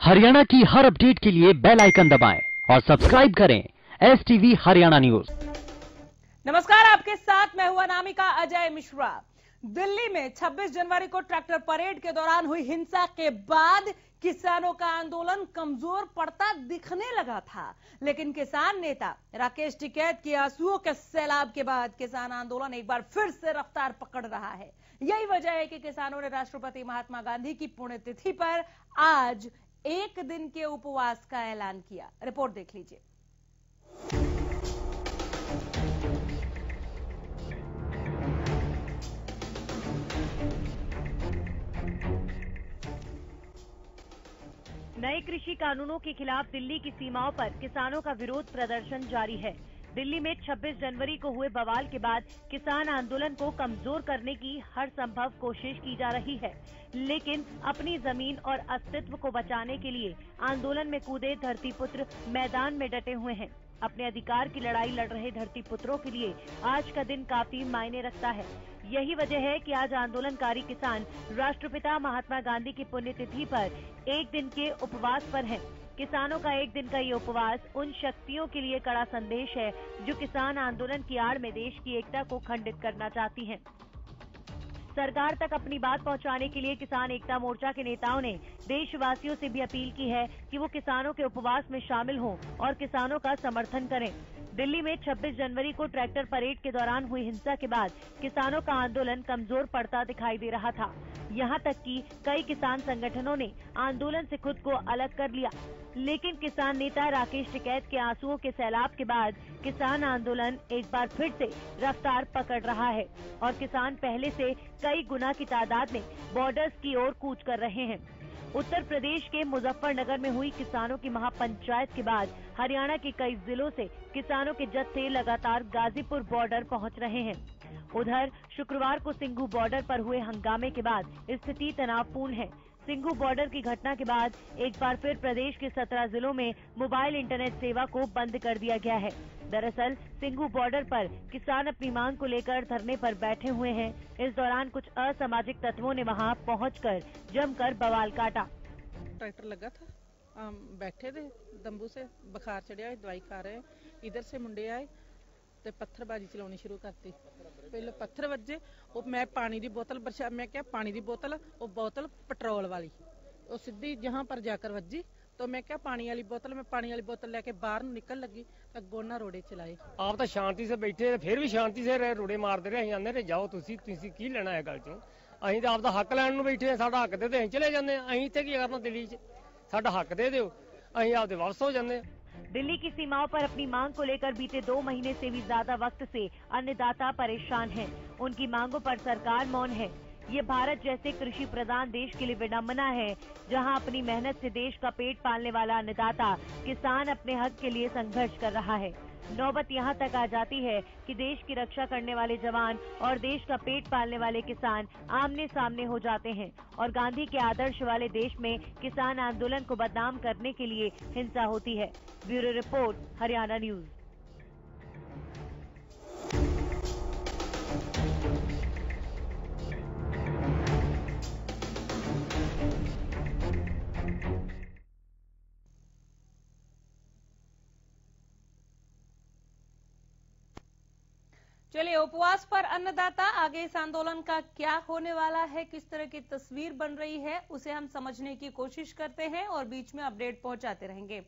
हरियाणा की हर अपडेट के लिए बेल आइकन दबाएं और सब्सक्राइब करें STV हरियाणा न्यूज। नमस्कार, आपके साथ मैं हूं अनामिका अजय मिश्रा। दिल्ली में 26 जनवरी को ट्रैक्टर परेड के दौरान हुई हिंसा के बाद किसानों का आंदोलन कमजोर पड़ता दिखने लगा था, लेकिन किसान नेता राकेश टिकैत के आंसुओं के सैलाब के बाद किसान आंदोलन एक बार फिर से रफ्तार पकड़ रहा है। यही वजह है कि किसानों ने राष्ट्रपति महात्मा गांधी की पुण्यतिथि पर आज एक दिन के उपवास का ऐलान किया। रिपोर्ट देख लीजिए। नए कृषि कानूनों के खिलाफ दिल्ली की सीमाओं पर किसानों का विरोध प्रदर्शन जारी है। दिल्ली में 26 जनवरी को हुए बवाल के बाद किसान आंदोलन को कमजोर करने की हर संभव कोशिश की जा रही है, लेकिन अपनी जमीन और अस्तित्व को बचाने के लिए आंदोलन में कूदे धरतीपुत्र मैदान में डटे हुए हैं। अपने अधिकार की लड़ाई लड़ रहे धरतीपुत्रों के लिए आज का दिन काफी मायने रखता है। यही वजह है कि आज आंदोलनकारी किसान राष्ट्रपिता महात्मा गांधी की पुण्यतिथि पर एक दिन के उपवास पर हैं। किसानों का एक दिन का ये उपवास उन शक्तियों के लिए कड़ा संदेश है जो किसान आंदोलन की आड़ में देश की एकता को खंडित करना चाहती हैं। सरकार तक अपनी बात पहुंचाने के लिए किसान एकता मोर्चा के नेताओं ने देशवासियों से भी अपील की है कि वो किसानों के उपवास में शामिल हों और किसानों का समर्थन करें। दिल्ली में 26 जनवरी को ट्रैक्टर परेड के दौरान हुई हिंसा के बाद किसानों का आंदोलन कमजोर पड़ता दिखाई दे रहा था। यहाँ तक कि कई किसान संगठनों ने आंदोलन से खुद को अलग कर लिया, लेकिन किसान नेता राकेश टिकैत के आंसुओं के सैलाब के बाद किसान आंदोलन एक बार फिर से रफ्तार पकड़ रहा है और किसान पहले से कई गुना की तादाद में बॉर्डर्स की ओर कूच कर रहे हैं। उत्तर प्रदेश के मुजफ्फरनगर में हुई किसानों की महापंचायत के बाद हरियाणा के कई जिलों से किसानों के जत्थे लगातार गाजीपुर बॉर्डर पहुंच रहे हैं। उधर शुक्रवार को सिंघू बॉर्डर पर हुए हंगामे के बाद स्थिति तनावपूर्ण है। सिंघू बॉर्डर की घटना के बाद एक बार फिर प्रदेश के 17 जिलों में मोबाइल इंटरनेट सेवा को बंद कर दिया गया है। दरअसल सिंघू बॉर्डर पर किसान अपनी मांग को लेकर धरने पर बैठे हुए हैं। इस दौरान कुछ असामाजिक तत्वों ने वहां पहुंचकर जमकर बवाल काटा। ट्रैक्टर लगा था, हम बैठे थे तंबू से, बुखार चढ़िया, दवाई खा रहे। इधर से मुंडे आए तो पत्थरबाजी चलानी शुरू करती। पहले पत्थर वजे, मैं पानी की बोतल बरसा, मैं क्या पानी की बोतल, वो बोतल पेट्रोल वाली, वो सीधी जहां पर जाकर वजी तो मैं क्या पानी वाली बोतल, मैं पानी वाली बोतल लेके बाहर निकल लगी तो गोना रोड़े चलाए। आप तो शांति से बैठे, फिर भी शांति से रोड़े मारते रहे। आने रे जाओ, तुसी की लेना है गल चो, अं तो आपका हक लैन बैठे, साडा हक दे अं चले जाते, अं इतने की करना दिल्ली च, साडा हक दे दो, अं आपके वापस हो जाते। दिल्ली की सीमाओं पर अपनी मांग को लेकर बीते 2 महीने से भी ज्यादा वक्त से अन्नदाता परेशान हैं। उनकी मांगों पर सरकार मौन है। ये भारत जैसे कृषि प्रधान देश के लिए विडंबना है, जहां अपनी मेहनत से देश का पेट पालने वाला अन्नदाता किसान अपने हक के लिए संघर्ष कर रहा है। नौबत यहाँ तक आ जाती है कि देश की रक्षा करने वाले जवान और देश का पेट पालने वाले किसान आमने सामने हो जाते हैं और गांधी के आदर्श वाले देश में किसान आंदोलन को बदनाम करने के लिए हिंसा होती है। Bureau report, Haryana news. चलिए, उपवास पर अन्नदाता, आगे इस आंदोलन का क्या होने वाला है, किस तरह की तस्वीर बन रही है, उसे हम समझने की कोशिश करते हैं और बीच में अपडेट पहुंचाते रहेंगे।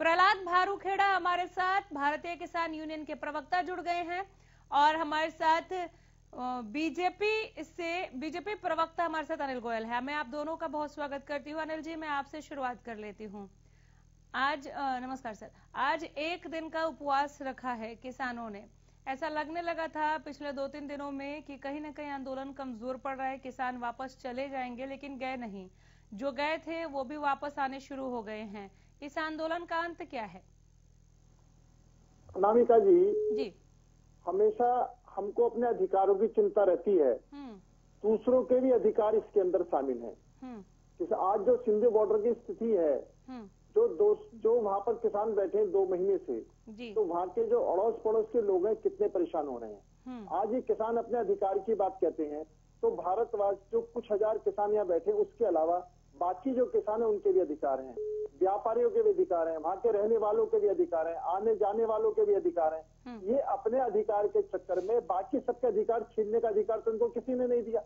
प्रहलाद भारूखेड़ा हमारे साथ भारतीय किसान यूनियन के प्रवक्ता जुड़ गए हैं और हमारे साथ बीजेपी प्रवक्ता हमारे साथ अनिल गोयल है। मैं आप दोनों का बहुत स्वागत करती हूँ। अनिल जी, मैं आपसे शुरुआत कर लेती हूँ। आज नमस्कार सर, आज एक दिन का उपवास रखा है किसानों ने। ऐसा लगने लगा था पिछले 2-3 दिनों में कि कहीं ना कहीं आंदोलन कमजोर पड़ रहा है, किसान वापस चले जाएंगे, लेकिन गए नहीं। जो गए थे वो भी वापस आने शुरू हो गए हैं। इस आंदोलन का अंत क्या है? अनामिका जी, हमेशा हमको अपने अधिकारों की चिंता रहती है, दूसरों के भी अधिकार इसके अंदर शामिल हैं। आज जो सिंधु बॉर्डर की स्थिति है, जो वहाँ पर किसान बैठे हैं 2 महीने से, तो वहाँ के जो अड़ोस पड़ोस के लोग हैं कितने परेशान हो रहे हैं। आज ये किसान अपने अधिकार की बात कहते हैं तो भारतवासी जो कुछ हजार किसान यहाँ बैठे, उसके अलावा बाकी जो किसान है उनके भी अधिकार हैं, व्यापारियों के भी अधिकार हैं, वहाँ के रहने वालों के भी अधिकार हैं, आने जाने वालों के भी अधिकार हैं। ये अपने अधिकार के चक्कर में बाकी सबके अधिकार छीनने का अधिकार तो उनको किसी ने नहीं दिया।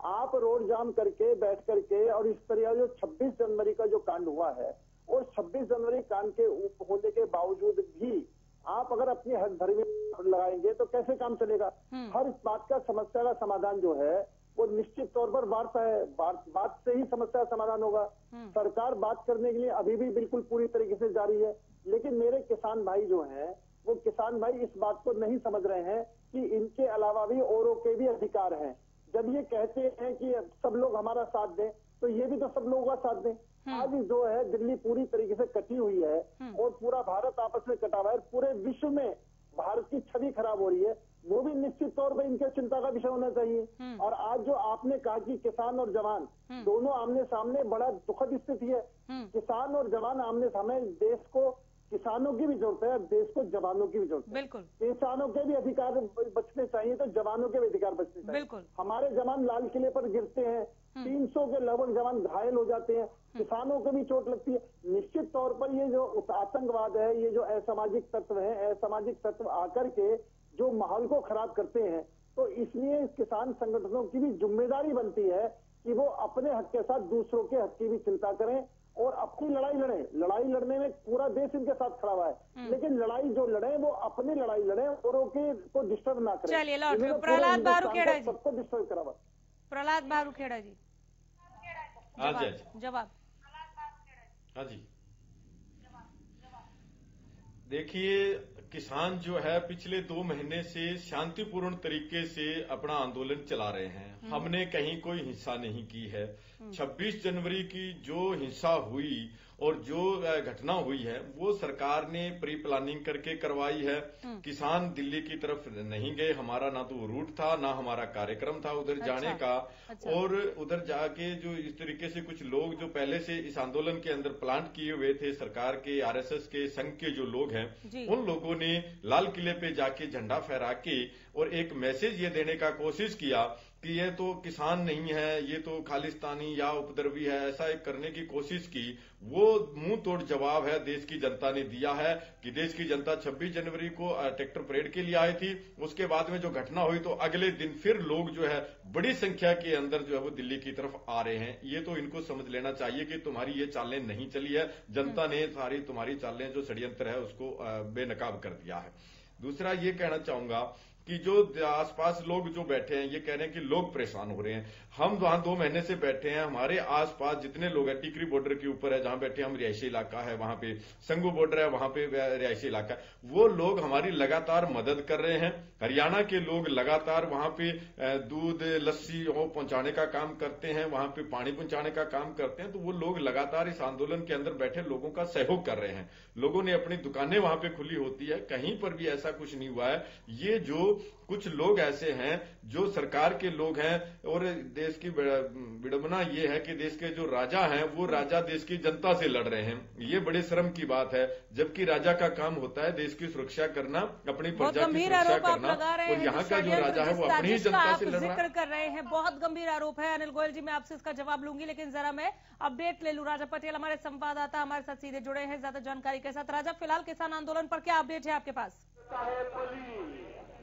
आप रोड जाम करके बैठ करके, और इस तरह जो 26 जनवरी का जो कांड हुआ है, और 26 जनवरी कांड के होने के बावजूद भी आप अगर अपनी हक धर्मी लगाएंगे तो कैसे काम चलेगा? हर बात का समस्या का समाधान जो है वो निश्चित तौर पर वार्ता है, बात से ही समस्या का समाधान होगा। सरकार बात करने के लिए अभी भी बिल्कुल पूरी तरीके से जारी है, लेकिन मेरे किसान भाई जो हैं वो किसान भाई इस बात को नहीं समझ रहे हैं कि इनके अलावा भी औरों के भी अधिकार हैं। जब ये कहते हैं कि सब लोग हमारा साथ दें, तो ये भी तो सब लोगों का साथ दें। आज जो है दिल्ली पूरी तरीके से कटी हुई है और पूरा भारत आपस में कटा हुआ है, पूरे विश्व में भारत की छवि खराब हो रही है, वो भी निश्चित तौर पर इनके चिंता का विषय होना चाहिए। और आज जो आपने कहा कि किसान और जवान दोनों आमने सामने, बड़ा दुखद स्थिति है। किसान और जवान आमने सामने, देश को किसानों की भी जरूरत है, देश को जवानों की भी जरूरत है। बिल्कुल, किसानों के भी अधिकार बचने चाहिए तो जवानों के भी अधिकार बचने चाहिए। बिल्कुल, हमारे जवान लाल किले पर गिरते हैं, 300 के लगभग जवान घायल हो जाते हैं, किसानों को भी चोट लगती है। निश्चित तौर पर ये जो आतंकवाद है, ये जो असामाजिक तत्व है, असामाजिक तत्व आकर के जो माहौल को खराब करते हैं, तो इसलिए किसान संगठनों की भी जिम्मेदारी बनती है कि वो अपने हक के साथ दूसरों के हक की भी चिंता करें और अपनी लड़ाई लड़ें। लड़ाई लड़ने में पूरा देश इनके साथ खड़ा हुआ है, लेकिन लड़ाई जो लड़े वो अपनी लड़ाई लड़े, औरों के को डिस्टर्ब ना करें। चलिए लौट प्रहलाद बारूखेड़ा जी, सबको डिस्टर्ब करा हुआ। प्रहलाद बारूखेड़ा जी, जवाब। हाँ जी, देखिए किसान जो है पिछले 2 महीने से शांतिपूर्ण तरीके से अपना आंदोलन चला रहे हैं। हमने कहीं कोई हिंसा नहीं की है। 26 जनवरी की जो हिंसा हुई और जो घटना हुई है वो सरकार ने प्री प्लानिंग करके करवाई है। किसान दिल्ली की तरफ नहीं गए, हमारा ना तो रूट था ना हमारा कार्यक्रम था उधर जाने का। और उधर जाके जो इस तरीके से कुछ लोग जो पहले से इस आंदोलन के अंदर प्लांट किए हुए थे, सरकार के आरएसएस के संघ के जो लोग हैं, उन लोगों ने लाल किले पे जाके झंडा फहरा के और एक मैसेज ये देने का कोशिश किया कि ये तो किसान नहीं है, ये तो खालिस्तानी या उपद्रवी है, ऐसा एक करने की कोशिश की। वो मुंह तोड़ जवाब है देश की जनता ने दिया है कि देश की जनता 26 जनवरी को ट्रैक्टर परेड के लिए आई थी। उसके बाद में जो घटना हुई तो अगले दिन फिर लोग जो है बड़ी संख्या के अंदर जो है वो दिल्ली की तरफ आ रहे हैं। ये तो इनको समझ लेना चाहिए कि तुम्हारी ये चालें नहीं चली है, जनता ने सारी तुम्हारी चालें जो षड्यंत्र है उसको बेनकाब कर दिया है। दूसरा ये कहना चाहूंगा कि जो आसपास लोग जो बैठे हैं ये कह रहे हैं कि लोग परेशान हो रहे हैं। हम वहां 2 महीने से बैठे हैं, हमारे आसपास जितने लोग हैं, टिकरी बॉर्डर के ऊपर है जहां बैठे हम, रिहायशी इलाका है, वहां पे संगू बॉर्डर है वहां पे रिहायशी इलाका है, वो लोग हमारी लगातार मदद कर रहे हैं। हरियाणा के लोग लगातार वहां पे दूध लस्सी पहुंचाने का काम करते हैं, वहां पे पानी पहुंचाने का काम करते हैं। तो वो लोग लगातार इस आंदोलन के अंदर बैठे लोगों का सहयोग कर रहे हैं। लोगों ने अपनी दुकानें वहां पे खुली होती है, कहीं पर भी ऐसा कुछ नहीं हुआ है। ये जो कुछ लोग ऐसे हैं जो सरकार के लोग हैं, और देश की विडंबना ये है कि देश के जो राजा हैं वो राजा देश की जनता से लड़ रहे हैं। ये बड़े शर्म की बात है, जबकि राजा का काम होता है देश की सुरक्षा करना, अपनी प्रजा की सुरक्षा करना, और यहाँ का जो राजा है वो अपनी ही जनता से लड़ रहा है। जिक्र कर रहे हैं, बहुत गंभीर आरोप है। अनिल गोयल जी, मैं आपसे इसका जवाब लूंगी, लेकिन जरा मैं अपडेट ले लूं। राजा पटेल हमारे संवाददाता हमारे साथ सीधे जुड़े हैं ज्यादा जानकारी के साथ। राजा, फिलहाल किसान आंदोलन पर क्या अपडेट है आपके पास?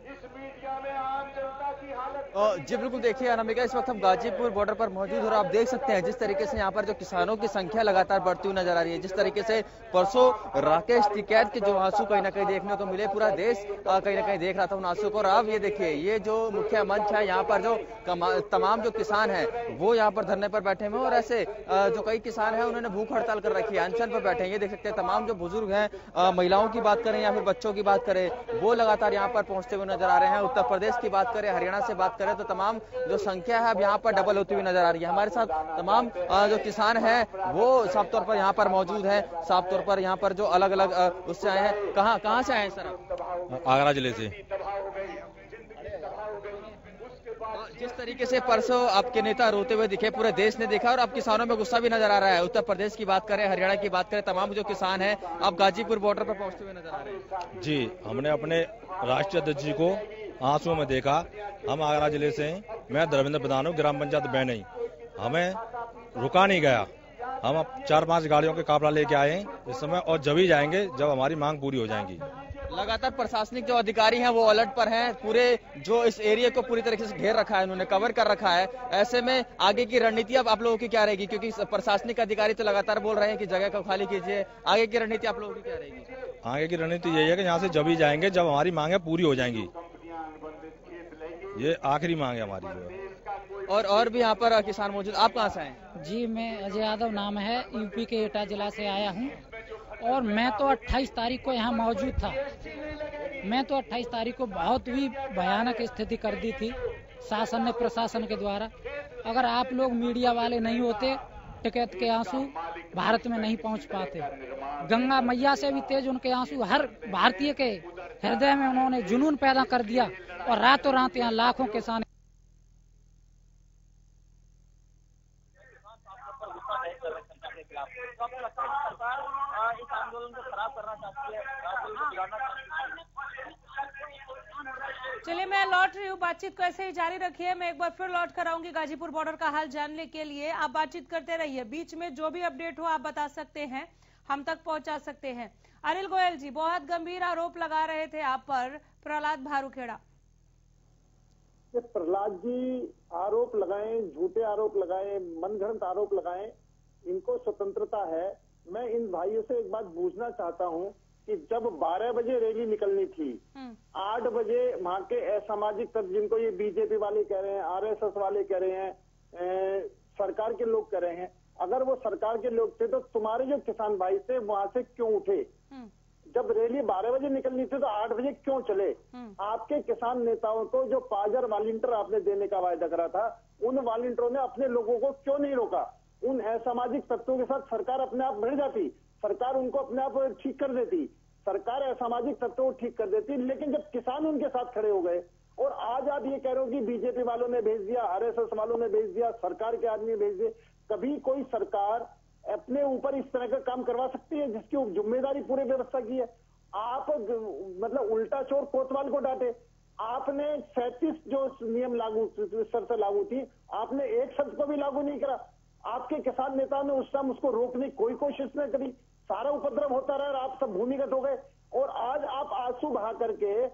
इस मीडिया में आम जनता की हालत जी बिल्कुल, देखिए अनामिका, इस वक्त हम गाजीपुर बॉर्डर पर मौजूद हैं और आप देख सकते हैं जिस तरीके से यहाँ पर जो किसानों की संख्या लगातार बढ़ती हुई नजर आ रही है। जिस तरीके से परसों राकेश टिकैत के जो आंसू कहीं ना कहीं देखने को मिले, पूरा देश कहीं ना कहीं देख रहा था उन आंसू को। और अब ये देखिए, ये जो मुख्य मंच है यहाँ पर जो तमाम जो किसान है वो यहाँ पर धरने पर बैठे हुए, और ऐसे जो कई किसान है उन्होंने भूख हड़ताल कर रखी है, अनशन पर बैठे हैं। ये देख सकते हैं तमाम जो बुजुर्ग हैं, महिलाओं की बात करें या फिर बच्चों की बात करें, वो लगातार यहाँ पर पहुंचते हुए नजर आ रहे हैं। उत्तर प्रदेश की बात करें, हरियाणा से बात करें, तो तमाम जो संख्या है अब यहाँ पर डबल होती हुई नजर आ रही है। हमारे साथ तमाम जो किसान हैं वो साफ तौर पर यहाँ पर मौजूद हैं। साफ तौर पर यहाँ पर जो अलग अलग उससे आए हैं, कहाँ से आए हैं सर? आगरा जिले से। जिस तरीके से परसों आपके नेता रोते हुए दिखे, पूरे देश ने देखा, और अब किसानों में गुस्सा भी नजर आ रहा है। उत्तर प्रदेश की बात करें, हरियाणा की बात करें, तमाम जो किसान हैं अब गाजीपुर बॉर्डर पर पहुंचते हुए नजर आ रहे हैं। जी, हमने अपने राष्ट्रीय अध्यक्ष जी को आंसुओं में देखा। हम आगरा जिले से हैं, मैं धर्मेंद्र प्रधान हूँ, ग्राम पंचायत बैनई। हमें रुका नहीं गया, हम अब 4-5 गाड़ियों के काफिला लेके आए हैं इस समय, और जब ही जाएंगे जब हमारी मांग पूरी हो जाएंगी। लगातार प्रशासनिक जो अधिकारी हैं वो अलर्ट पर हैं, पूरे जो इस एरिया को पूरी तरीके से घेर रखा है, उन्होंने कवर कर रखा है। ऐसे में आगे की रणनीति अब आप लोगों की क्या रहेगी, क्योंकि प्रशासनिक अधिकारी तो लगातार बोल रहे हैं कि जगह को खाली कीजिए, आगे की रणनीति आप लोगों की क्या रहेगी? आगे की रणनीति यही है कि यहाँ से जब ही जाएंगे जब हमारी मांगे पूरी हो जाएंगी, ये आखिरी मांग है हमारी जो है। और भी यहाँ पर किसान मौजूद। आप कहाँ से आए? जी, मैं अजय यादव नाम है, यूपी के एटा जिला से आया हूँ, और मैं तो 28 तारीख को यहाँ मौजूद था। मैं तो 28 तारीख को बहुत ही भयानक स्थिति कर दी थी शासन ने, प्रशासन के द्वारा। अगर आप लोग मीडिया वाले नहीं होते, टिकैत के आंसू भारत में नहीं पहुंच पाते। गंगा मैया से भी तेज उनके आंसू, हर भारतीय के हृदय में उन्होंने जुनून पैदा कर दिया, और रातों रात यहाँ लाखों किसान इस आंदोलन को खराब करना चाहती है। चलिए, मैं लौट रही हूँ, बातचीत को ऐसे ही जारी रखिए। मैं एक बार फिर लौट कर आऊंगी गाजीपुर बॉर्डर का हाल जानने के लिए। आप बातचीत करते रहिए, बीच में जो भी अपडेट हो आप बता सकते हैं, हम तक पहुंचा सकते हैं। अनिल गोयल जी बहुत गंभीर आरोप लगा रहे थे आप पर, प्रहलाद भारूखेड़ा। प्रहलाद जी आरोप लगाएं, झूठे आरोप लगाएं, मनगढ़ंत आरोप लगाएं, इनको स्वतंत्रता है। मैं इन भाइयों से एक बात पूछना चाहता हूं कि जब 12 बजे रैली निकलनी थी, 8 बजे वहां के असामाजिक तत्व, जिनको ये बीजेपी वाले कह रहे हैं, आरएसएस वाले कह रहे हैं, सरकार के लोग कह रहे हैं, अगर वो सरकार के लोग थे तो तुम्हारे जो किसान भाई थे वहां से क्यों उठे? जब रैली 12 बजे निकलनी थी तो 8 बजे क्यों चले? आपके किसान नेताओं को जो 5000 वॉलंटियर आपने देने का वायदा करा था, उन वॉलंटियरों ने अपने लोगों को क्यों नहीं रोका? उन असामाजिक तत्वों के साथ सरकार अपने आप बढ़ जाती, सरकार उनको अपने आप ठीक कर देती, सरकार असामाजिक तत्वों को ठीक कर देती। लेकिन जब किसान उनके साथ खड़े हो गए, और आज आप ये कह रहे हो कि बीजेपी वालों ने भेज दिया, आरएसएस वालों ने भेज दिया, सरकार के आदमी भेज दिए, कभी कोई सरकार अपने ऊपर इस तरह का काम करवा सकती है जिसकी जिम्मेदारी पूरी व्यवस्था की है? आप मतलब उल्टा चोर कोतवाल को डांटे। आपने 37 जो नियम लागू शर्त लागू थी, आपने एक शर्त को भी लागू नहीं करा। आपके किसान नेताओं ने उस टाइम उसको रोकने की कोई कोशिश नहीं करी, सारा उपद्रव होता रहा और आप सब भूमिगत हो गए। और आज आप आंसू बहा करके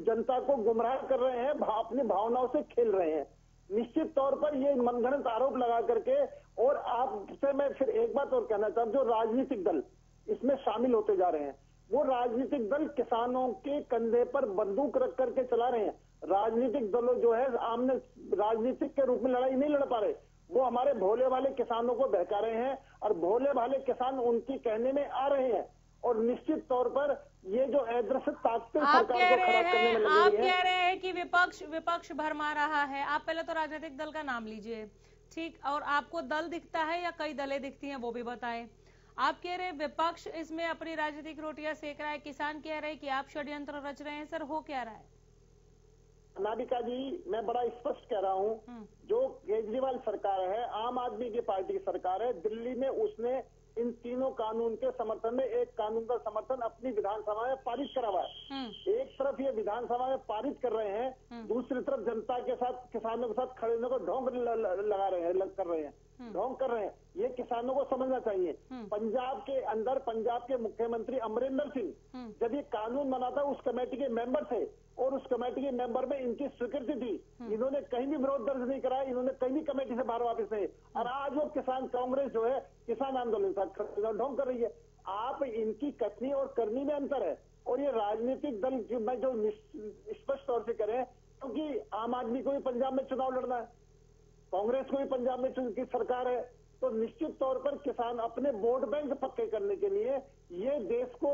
जनता को गुमराह कर रहे हैं, अपनी भावनाओं से खेल रहे हैं। निश्चित तौर पर ये मनगढ़ंत आरोप लगा करके, और आपसे मैं फिर एक बात और कहना चाहता हूं, जो राजनीतिक दल इसमें शामिल होते जा रहे हैं, वो राजनीतिक दल किसानों के कंधे पर बंदूक रख करके चला रहे हैं। राजनीतिक दलों जो है आमने राजनीतिक के रूप में लड़ाई नहीं लड़ पा रहे, वो हमारे भोले वाले किसानों को बहका रहे हैं, और भोले वाले किसान उनकी कहने में आ रहे हैं। और निश्चित तौर पर ये जो अदृश्य ताकतें सरकार को खराब करने में लगी आप है। कह रहे हैं कि विपक्ष भरमा रहा है। आप पहले तो राजनीतिक दल का नाम लीजिए, ठीक, और आपको दल दिखता है या कई दलें दिखती हैं वो भी बताएं। आप कह रहे हैं विपक्ष इसमें अपनी राजनीतिक रोटियां सेक रहा है, किसान कह रहे हैं कि आप षड्यंत्र रच रहे हैं। सर, हो क्या रहा है? नाबिका जी, मैं बड़ा स्पष्ट कह रहा हूं, जो केजरीवाल सरकार है, आम आदमी की पार्टी की सरकार है, दिल्ली में उसने इन तीनों कानून के समर्थन में एक कानून का समर्थन अपनी विधानसभा में पारित करा हुआ है। एक तरफ ये विधानसभा में पारित कर रहे हैं, दूसरी तरफ जनता के साथ, किसानों के साथ खड़े होने को ढोंग लगा रहे हैं, कर रहे हैं, ढोंग कर रहे हैं। ये किसानों को समझना चाहिए। पंजाब के अंदर पंजाब के मुख्यमंत्री अमरिंदर सिंह जब ये कानून बना था, उस कमेटी के मेंबर थे, और उस कमेटी के मेंबर में इनकी स्वीकृति थी। इन्होंने कहीं भी विरोध दर्ज नहीं कराया, इन्होंने कहीं भी कमेटी से बाहर वापस नहीं। और आज वो किसान कांग्रेस जो है किसान आंदोलन साथ ढोंग कर रही है। आप इनकी कथनी और करनी में अंतर है। और ये राजनीतिक दल मैं जो स्पष्ट तौर से करें, क्योंकि आम आदमी को भी पंजाब में चुनाव लड़ना है, कांग्रेस को भी पंजाब में की सरकार है, तो निश्चित तौर पर किसान अपने वोट बैंक पक्के करने के लिए ये देश को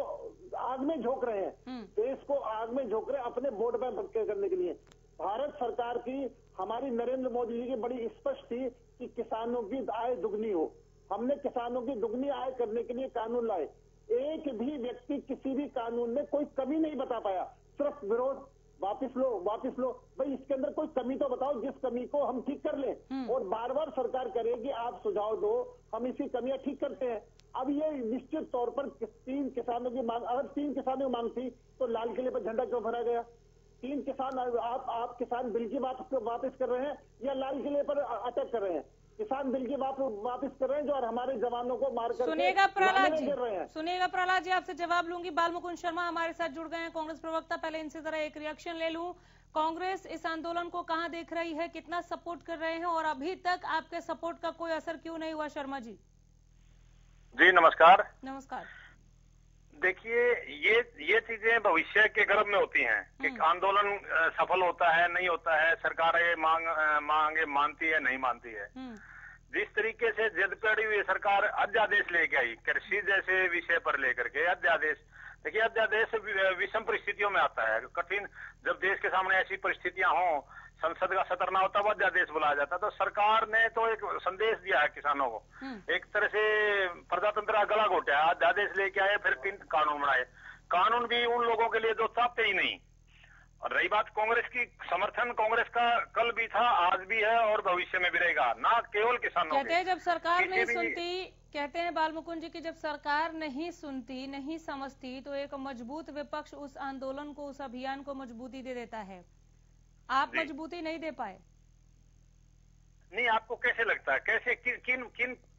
आग में झोंक रहे हैं, देश को आग में झोंक रहे हैं अपने वोट बैंक पक्के करने के लिए। भारत सरकार की, हमारी नरेंद्र मोदी जी की बड़ी स्पष्ट थी कि किसानों की आय दुगनी हो। हमने किसानों की दुगनी आय करने के लिए कानून लाए। एक भी व्यक्ति किसी भी कानून में कोई कमी नहीं बता पाया, सिर्फ विरोध, वापिस लो वापिस लो। भाई इसके अंदर कोई कमी तो बताओ जिस कमी को हम ठीक कर लें। और बार बार सरकार करेगी आप सुझाव दो, हम इसी कमियां ठीक करते हैं। अब ये निश्चित तौर पर 3 किसानों की मांग, अगर 3 किसानों की मांग थी तो लाल किले पर झंडा क्यों फहराया गया? 3 किसान, आप किसान बिल की बात वापस कर रहे हैं या लाल किले पर अटैक कर रहे हैं? किसान बिल की वापस कर रहे हैं जो और हमारे जवानों को मार कर सुनिएगा प्रहलाद जी, रहे हैं। सुनिएगा प्रहलाद जी, आपसे जवाब लूंगी। बाल मुकुंद शर्मा हमारे साथ जुड़ गए हैं, कांग्रेस प्रवक्ता। पहले इनसे जरा एक रिएक्शन ले लूं। कांग्रेस इस आंदोलन को कहां देख रही है, कितना सपोर्ट कर रहे हैं और अभी तक आपके सपोर्ट का कोई असर क्यों नहीं हुआ? शर्मा जी। जी नमस्कार। नमस्कार। देखिए ये चीजें भविष्य के गर्भ में होती हैं कि आंदोलन सफल होता है नहीं होता है, सरकार ये मांगे मानती है नहीं मानती है। जिस तरीके से जिद कड़ी हुई सरकार अध्यादेश लेके आई कृषि जैसे विषय पर लेकर के अध्यादेश, देखिए अध्यादेश विषम परिस्थितियों में आता है, कठिन जब देश के सामने ऐसी परिस्थितियां हों, संसद का सत्र ना होता, वो अध्यादेश बुलाया जाता। तो सरकार ने तो एक संदेश दिया है किसानों को, एक तरह से प्रजातंत्र का गला घोटा, अध्यादेश लेके आए, फिर 3 कानून बनाए। कानून भी उन लोगों के लिए जो चाहते ही नहीं। और रही बात कांग्रेस की, समर्थन कांग्रेस का कल भी था, आज भी है और भविष्य में भी रहेगा, ना केवल किसानों कहते हैं जब सरकार नहीं सुनती, कहते हैं बाल मुकुंद जी की जब सरकार नहीं सुनती, नहीं समझती, तो एक मजबूत विपक्ष उस आंदोलन को, उस अभियान को मजबूती दे देता है। आप मजबूती नहीं दे पाए। नहीं, आपको कैसे लगता है, कैसे किन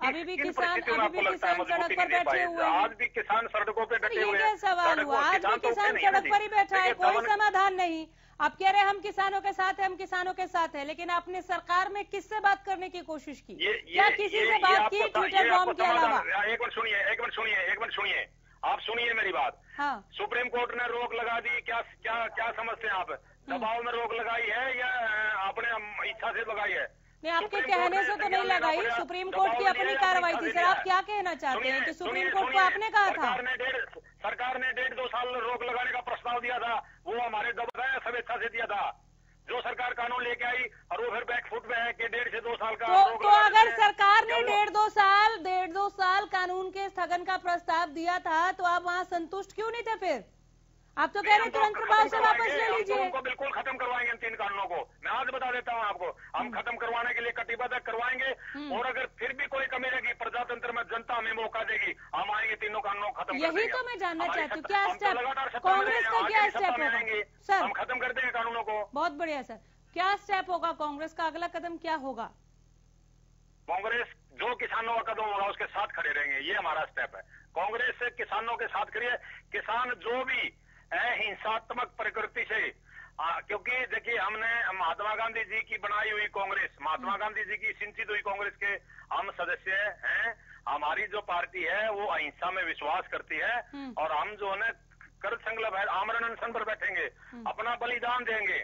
अभी भी किसान सड़क पर बैठे हुए हैं। आज भी किसान सड़कों पे बैठे हुए हैं। ये सवाल हुआ, आज भी किसान सड़क पर ही बैठा है, कोई समाधान नहीं। आप कह रहे हैं हम किसानों के साथ है, हम किसानों के साथ है, लेकिन आपने सरकार में किससे बात करने की कोशिश की? क्या किसी से बात की ट्विटर बॉम्ब के अलावा? एक मिनट सुनिए, आप सुनिए मेरी बात। हाँ। सुप्रीम कोर्ट ने रोक लगा दी, क्या समझते हैं आप? दबाव में रोक लगाई है या अपने इच्छा से लगाई है? नहीं, आपके कहने से तो नहीं लगाई, सुप्रीम कोर्ट की अपनी कार्रवाई थी। सर आप क्या कहना चाहते हैं कि सुप्रीम कोर्ट को आपने कहा था? सरकार ने 1.5-2 साल रोक लगाने का प्रस्ताव दिया था, वो हमारे दबाव सब इच्छा से दिया था। जो सरकार कानून लेके आई और वो फिर बैकफुट में है कि 1.5 से 2 साल का तो अगर सरकार ने 1.5 साल कानून के स्थगन का प्रस्ताव दिया था, तो आप वहाँ संतुष्ट क्यों नहीं थे? फिर आप तो कह रहे हैं तुरंत प्रभाव से वापस ले लीजिए। उनको बिल्कुल खत्म करवाएंगे इन 3 कानूनों को, मैं आज बता देता हूँ आपको। हम खत्म करवाने के लिए कटिबद्ध करवाएंगे और अगर फिर भी कोई कमी रहेगी, प्रजातंत्र में जनता हमें मौका देगी, हम आएंगे 3 कानूनों खत्म। यही तो मैं जानना चाहती हूँ, क्या स्टेप कांग्रेस का, क्या स्टेप होगा? सर हम खत्म कर देंगे कानूनों को। बहुत बढ़िया सर, क्या स्टेप होगा कांग्रेस का, अगला कदम क्या होगा? कांग्रेस जो किसानों का कदम होगा उसके साथ खड़े रहेंगे, ये हमारा स्टेप है। कांग्रेस किसानों के साथ खड़ी है। किसान जो भी हिंसात्मक प्रकृति से, क्योंकि देखिए हमने महात्मा गांधी जी की बनाई हुई कांग्रेस, महात्मा गांधी जी की सिंचित हुई कांग्रेस के हम सदस्य हैं। हमारी जो पार्टी है वो अहिंसा में विश्वास करती है और हम जो है कर संकल्प है, आमरण अनशन पर बैठेंगे, अपना बलिदान देंगे,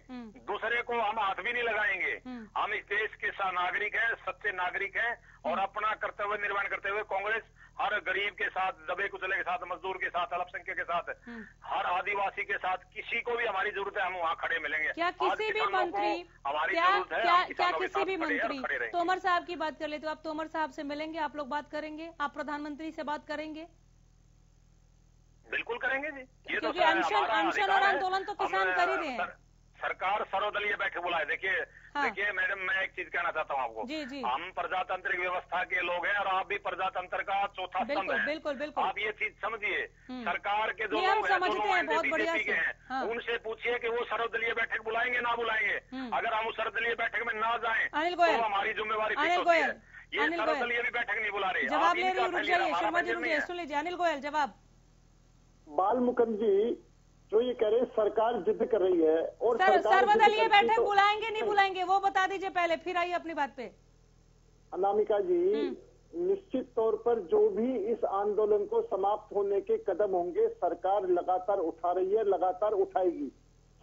दूसरे को हम हाथ भी नहीं लगाएंगे। हम इस देश के नागरिक हैं, सच्चे नागरिक हैं और अपना कर्तव्य निर्वहन करते हुए कांग्रेस हर गरीब के साथ, दबे कुचले के साथ, मजदूर के साथ, अल्पसंख्यक के साथ, हर आदिवासी के साथ, किसी को भी हमारी जरूरत है हम वहाँ खड़े मिलेंगे। क्या किसी भी मंत्री, क्या किसी भी मंत्री, तोमर साहब की बात कर ले तो आप तोमर साहब से मिलेंगे, आप लोग बात करेंगे, आप प्रधानमंत्री से बात करेंगे? बिल्कुल करेंगे जी, ये क्योंकि अनशन और आंदोलन तो किसान कर ही रहे हैं। सरकार सर्वदलीय बैठक बुलाए। देखिए मैडम, मैं एक चीज कहना चाहता हूँ आपको। जी। हम प्रजातांत्रिक व्यवस्था के लोग हैं और आप भी प्रजातंत्र का चौथा स्तंभ है। बिल्कुल। आप ये चीज समझिए, सरकार के जो लोग हैं बीजेपी के हैं, उनसे पूछिए कि वो सर्वदलीय बैठक बुलाएंगे ना बुलाएंगे। अगर हम उस सर्वदलीय बैठक में ना जाए तो हमारी जिम्मेवारी होती है। ये सर्वदलीय भी बैठक नहीं बुला रहे। जवाब ले रही, रुक जाइए शर्मा जी, रुकिए, सुन लीजिए। अनिल गोयल जवाब। बाल मुकुंद जी जो ये कह रहे हैं सरकार जिद कर रही है और सर्वदलीय बैठक बुलाएंगे नहीं बुलाएंगे वो बता दीजिए पहले, फिर आइए अपनी बात पे। अनामिका जी, निश्चित तौर पर जो भी इस आंदोलन को समाप्त होने के कदम होंगे सरकार लगातार उठा रही है, लगातार उठाएगी।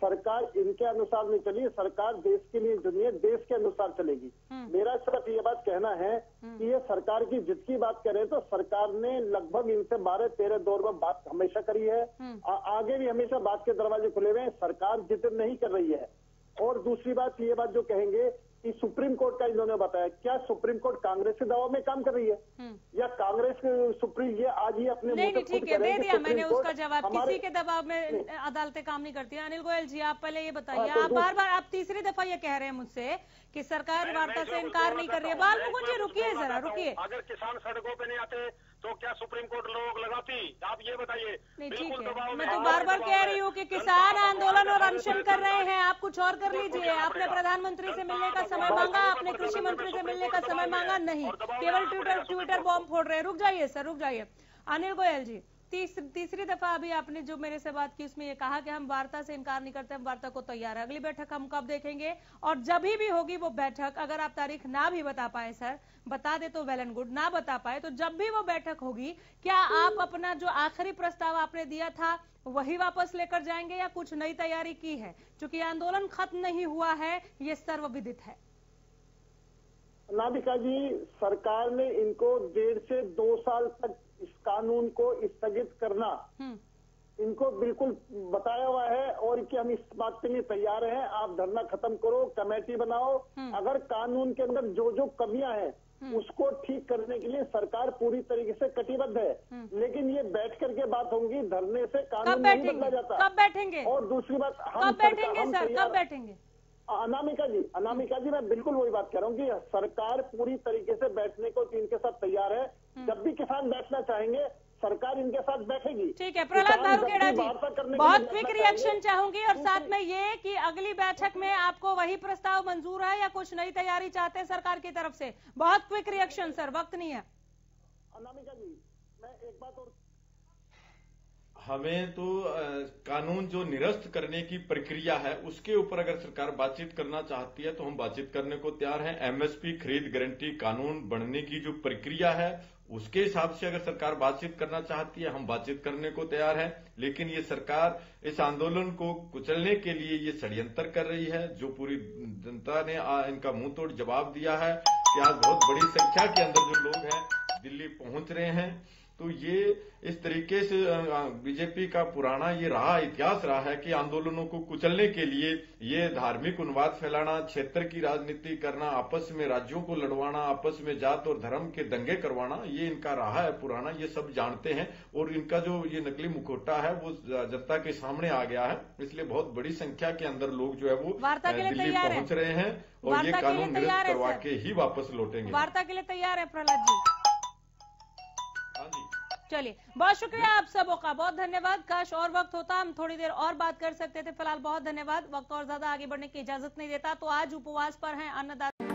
सरकार इनके अनुसार नहीं चली, सरकार देश के लिए चली है, देश के अनुसार चलेगी। मेरा सिर्फ ये बात कहना है कि ये सरकार की जिद की बात करें तो सरकार ने लगभग इनसे 12-13 दौर में बात हमेशा करी है, आगे भी हमेशा बात के दरवाजे खुले हुए हैं, सरकार जिद नहीं कर रही है। और दूसरी बात, ये बात जो कहेंगे कि सुप्रीम कोर्ट का इन्होंने बताया, क्या सुप्रीम कोर्ट कांग्रेस के दबाव में काम कर रही है या कांग्रेस सुप्रीम, ये आज ही अपने नहीं ठीक है, दे दिया मैंने उसका जवाब। किसी के दबाव में अदालतें काम नहीं करती। अनिल गोयल जी, आप पहले ये बताइए, आप बार आप तीसरी दफा ये कह रहे हैं मुझसे कि सरकार वार्ता से इनकार नहीं कर रही है। बाल मुकुंद जी रुकिए जरा, रुकिए। अगर किसान सड़कों पे नहीं आते तो क्या सुप्रीम कोर्ट रोक लगाती? आप ये बताइए। नहीं ठीक बिल्कुल है, दबाव मैं में तो बार बार कह रही हूँ कि किसान आंदोलन और अनशन कर रहे हैं, आप कुछ और कर लीजिए। आपने प्रधानमंत्री से मिलने का समय मांगा, आपने कृषि मंत्री से मिलने का समय मांगा, नहीं, केवल ट्विटर बॉम्ब फोड़ रहे हैं। रुक जाइए सर, रुक जाइए। अनिल गोयल जी, तीसरी दफा अभी आपने जो मेरे से बात की उसमें ये कहा कि हम वार्ता से इनकार नहीं करते, हम वार्ता को तैयार है। अगली बैठक हम कब देखेंगे और जब भी होगी वो बैठक, अगर आप तारीख ना भी बता पाए सर, बता दे तो वेल एंड गुड, ना बता पाए तो जब भी वो बैठक होगी, क्या आप अपना जो आखिरी प्रस्ताव आपने दिया था वही वापस लेकर जाएंगे या कुछ नई तैयारी की है? क्योंकि आंदोलन खत्म नहीं हुआ है, ये सर्वविदित है। नादिका जी, सरकार ने इनको 1.5 से 2 साल तक इस कानून को स्थगित करना इनको बिल्कुल बताया हुआ है और कि हम इस बात के लिए तैयार हैं। आप धरना खत्म करो, कमेटी बनाओ, अगर कानून के अंदर जो जो कमियां हैं उसको ठीक करने के लिए सरकार पूरी तरीके से कटिबद्ध है। लेकिन ये बैठ करके बात होगी, धरने से कानून नहीं बदला जाता। कब बैठेंगे? और दूसरी बात, कब बैठेंगे सर, कब बैठेंगे? अनामिका जी, मैं बिल्कुल वही बात कह रहा हूँ कि सरकार पूरी तरीके से बैठने को इनके साथ तैयार है। जब भी किसान बैठना चाहेंगे सरकार इनके साथ बैठेगी। ठीक है, प्रहलाद दारुकेड़ा जी, बहुत क्विक रिएक्शन चाहूंगी और साथ में ये कि अगली बैठक में आपको वही प्रस्ताव मंजूर है या कुछ नई तैयारी चाहते हैं सरकार की तरफ से? बहुत क्विक रिएक्शन सर, वक्त नहीं है। अनामिका जी, मैं एक बात और, हमें तो कानून जो निरस्त करने की प्रक्रिया है उसके ऊपर अगर सरकार बातचीत करना चाहती है तो हम बातचीत करने को तैयार हैं। एमएसपी खरीद गारंटी कानून बनने की जो प्रक्रिया है उसके हिसाब से अगर सरकार बातचीत करना चाहती है हम बातचीत करने को तैयार हैं। लेकिन ये सरकार इस आंदोलन को कुचलने के लिए ये षड्यंत्र कर रही है, जो पूरी जनता ने इनका मुंह तोड़ जवाब दिया है कि आज बहुत बड़ी संख्या के अंदर जो लोग हैं दिल्ली पहुंच रहे हैं। तो ये इस तरीके से बीजेपी का पुराना ये रहा इतिहास रहा है कि आंदोलनों को कुचलने के लिए ये धार्मिक उन्माद फैलाना, क्षेत्र की राजनीति करना, आपस में राज्यों को लड़वाना, आपस में जात और धर्म के दंगे करवाना, ये इनका रहा है पुराना, ये सब जानते हैं। और इनका जो ये नकली मुखौटा है वो जनता के सामने आ गया है, इसलिए बहुत बड़ी संख्या के अंदर लोग जो है वो दिल्ली पहुंच रहे हैं और ये कानून निरस्त करवा के ही वापस लौटेंगे। वार्ता के लिए तैयार है प्रहलाद जी? चलिए, बहुत शुक्रिया आप सबों का, बहुत धन्यवाद। काश और वक्त होता, हम थोड़ी देर और बात कर सकते थे। फिलहाल बहुत धन्यवाद, वक्त और ज्यादा आगे बढ़ने की इजाजत नहीं देता। तो आज उपवास पर हैं अन्नदाता।